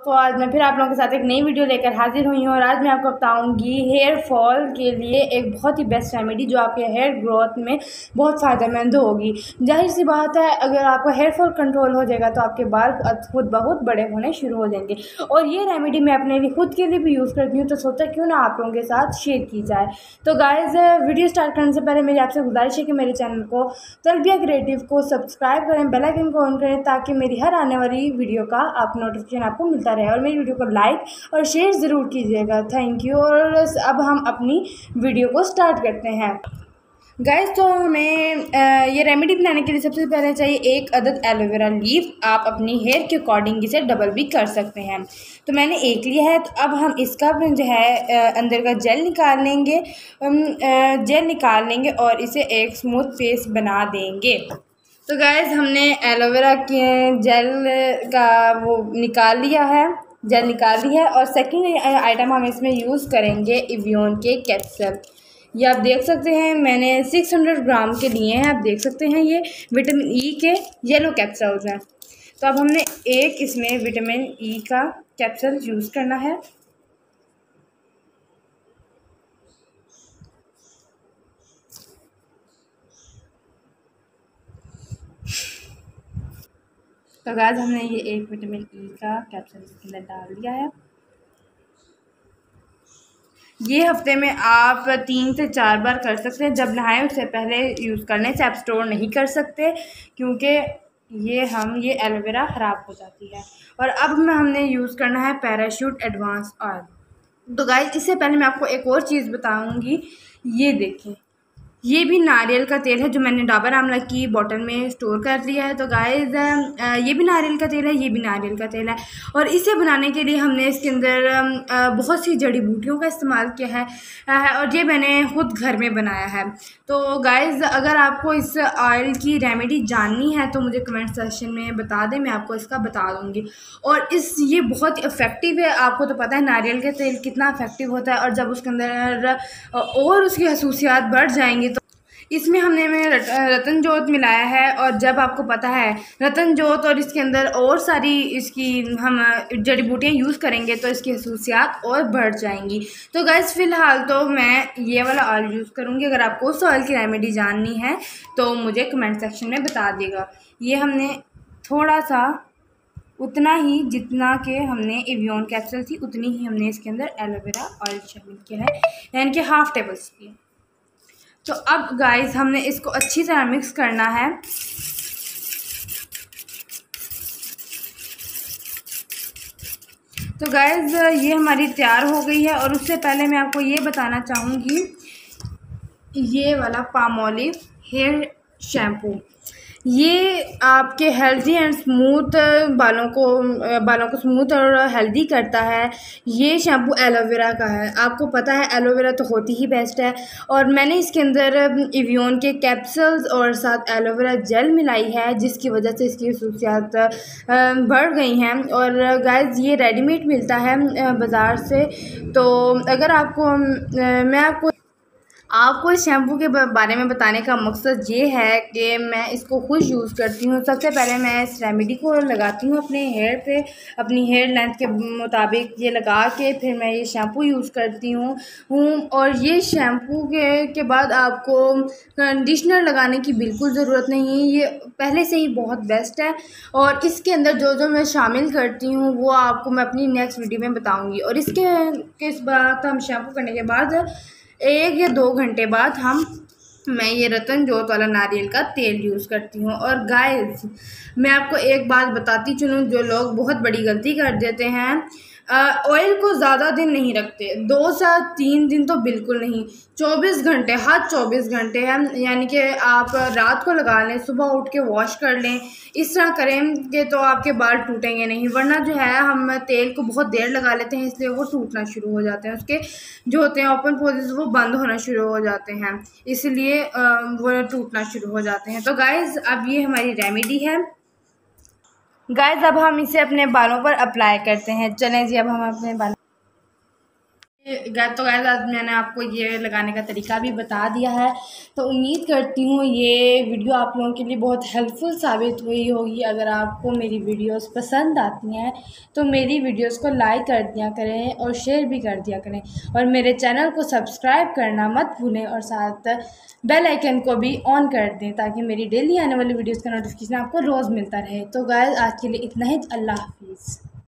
तो आज मैं फिर आप लोगों के साथ एक नई वीडियो लेकर हाजिर हुई हूँ और आज मैं आपको बताऊंगी हेयर फॉल के लिए एक बहुत ही बेस्ट रेमेडी जो आपके हेयर ग्रोथ में बहुत फ़ायदेमंद होगी। जाहिर सी बात है, अगर आपका हेयर फॉल कंट्रोल हो जाएगा तो आपके बाल खुद बहुत बड़े होने शुरू हो जाएंगे। और ये रेमेडी मैं अपने लिए खुद के लिए भी यूज़ करती हूँ, तो सोचा क्यों ना आप लोगों के साथ शेयर की जाए। तो गाइज़, वीडियो स्टार्ट करने से पहले मेरी आपसे गुजारिश है कि मेरे चैनल को तलबिया क्रिएटिव को सब्सक्राइब करें, बेल आइकन को ऑन करें ताकि मेरी हर आने वाली वीडियो का आप नोटिफिकेशन आपको मिलता रहे। और मेरी वीडियो को लाइक और शेयर ज़रूर कीजिएगा। Thank you. और अब हम अपनी वीडियो को स्टार्ट करते हैं। गाइस, तो हमें ये रेमेडी बनाने के लिए सबसे पहले चाहिए एक अदद एलोवेरा लीफ। आप अपनी हेयर के अकॉर्डिंग इसे डबल भी कर सकते हैं। तो मैंने एक लिया है। तो अब हम इसका जो है अंदर का जेल निकाल लेंगे। जेल निकाल लेंगे और इसे एक स्मूथ पेस्ट बना देंगे। तो गाइस, हमने एलोवेरा के जेल का वो निकाल लिया है, जेल निकाल लिया है। और सेकंड आइटम हम इसमें यूज़ करेंगे एवियन के कैप्सूल। ये आप देख सकते हैं, मैंने 600 ग्राम के लिए हैं। आप देख सकते हैं ये विटामिन ई के येलो कैप्सूल्स हैं। तो अब हमने एक इसमें विटामिन ई का कैप्सूल यूज़ करना है। तो गाइस, हमने ये एक विटामिन ई का कैप्सूल इसके अंदर डाल दिया है। ये हफ्ते में आप 3 से 4 बार कर सकते हैं। जब नहाएं उससे पहले यूज़ करने से आप स्टोर नहीं कर सकते, क्योंकि ये एलोवेरा ख़राब हो जाती है। और अब हमने यूज़ करना है पैराशूट एडवांस ऑयल। तो गाइस, इससे पहले मैं आपको एक और चीज़ बताऊंगी। ये देखें, ये भी नारियल का तेल है जो मैंने डाबर आमला की बोतल में स्टोर कर लिया है। तो गाइस, ये भी नारियल का तेल है, ये भी नारियल का तेल है। और इसे बनाने के लिए हमने इसके अंदर बहुत सी जड़ी बूटियों का इस्तेमाल किया है और ये मैंने खुद घर में बनाया है। तो गाइस, अगर आपको इस ऑयल की रेमेडी जाननी है तो मुझे कमेंट सेक्शन में बता दें, मैं आपको इसका बता दूँगी। और ये बहुत इफ़ेक्टिव है। आपको तो पता है नारियल का तेल कितना इफ़ेक्टिव होता है। और जब उसके अंदर और उसकी खसूसियात बढ़ जाएंगी तो इसमें हमने रतन जोत मिलाया है। और जब आपको पता है रतन जोत और इसके अंदर और सारी इसकी हम जड़ी बूटियाँ यूज़ करेंगे तो इसकी खसूसियात और बढ़ जाएंगी। तो गाइस, फ़िलहाल तो मैं ये वाला ऑयल यूज़ करूँगी। अगर आपको उस ऑयल की रेमेडी जाननी है तो मुझे कमेंट सेक्शन में बता देगा। ये हमने थोड़ा सा, उतना ही जितना कि हमने एवियन कैप्सूल थी उतनी ही हमने इसके अंदर एलोवेरा ऑयल शामिल किया है, यानी कि हाफ़ टेबल स्पून। तो अब गाइस, हमने इसको अच्छी तरह मिक्स करना है। तो गाइस, ये हमारी तैयार हो गई है। और उससे पहले मैं आपको ये बताना चाहूँगी, ये वाला पामोलिव हेयर शैम्पू, ये आपके हेल्दी एंड स्मूथ बालों को स्मूथ और हेल्दी करता है। ये शैम्पू एलोवेरा का है। आपको पता है एलोवेरा तो होती ही बेस्ट है। और मैंने इसके अंदर एवियन के कैप्सूल्स और साथ एलोवेरा जेल मिलाई है, जिसकी वजह से इसकी खसूसियात बढ़ गई हैं। और गाइस, ये रेडीमेड मिलता है बाज़ार से। तो अगर आपको आपको इस शैम्पू के बारे में बताने का मकसद ये है कि मैं इसको खुद यूज़ करती हूँ। सबसे पहले मैं इस रेमेडी को लगाती हूँ अपने हेयर पे, अपनी हेयर लेंथ के मुताबिक ये लगा के फिर मैं ये शैम्पू यूज़ करती हूँ। और ये शैम्पू के बाद आपको कंडीशनर लगाने की बिल्कुल ज़रूरत नहीं है। ये पहले से ही बहुत बेस्ट है। और इसके अंदर जो जो मैं शामिल करती हूँ वो आपको मैं अपनी नेक्स्ट वीडियो में बताऊँगी। और इस बात हम शैम्पू करने के बाद 1 या 2 घंटे बाद मैं ये रतन जोत वाला नारियल का तेल यूज़ करती हूँ। और गाइस, मैं आपको एक बात बताती चलूँ, जो लोग बहुत बड़ी गलती कर देते हैं, ऑयल को ज़्यादा दिन नहीं रखते। 2 से 3 दिन तो बिल्कुल नहीं, 24 घंटे, हद 24 घंटे हैं। यानी कि आप रात को लगा लें, सुबह उठ के वॉश कर लें। इस तरह करेंगे तो आपके बाल टूटेंगे नहीं। वरना जो है हम तेल को बहुत देर लगा लेते हैं, इसलिए वो टूटना शुरू हो जाते हैं। उसके जो होते हैं ओपन पोजेस वो बंद होना शुरू हो जाते हैं, इसलिए वो टूटना शुरू हो जाते हैं। तो गाइज़, अब ये हमारी रेमेडी है। गाइज़, अब हम इसे अपने बालों पर अप्लाई करते हैं। चलें जी, अब हम अपने बालों तो गाइस आज मैंने आपको ये लगाने का तरीका भी बता दिया है। तो उम्मीद करती हूँ ये वीडियो आप लोगों के लिए बहुत हेल्पफुल साबित हुई होगी। अगर आपको मेरी वीडियोस पसंद आती हैं तो मेरी वीडियोस को लाइक कर दिया करें और शेयर भी कर दिया करें, और मेरे चैनल को सब्सक्राइब करना मत भूलें, और साथ बेल आइकन को भी ऑन कर दें ताकि मेरी डेली आने वाली वीडियोज़ का नोटिफिकेशन आपको रोज़ मिलता रहे। तो गाइस आज के लिए इतना ही। अल्लाह हाफिज़।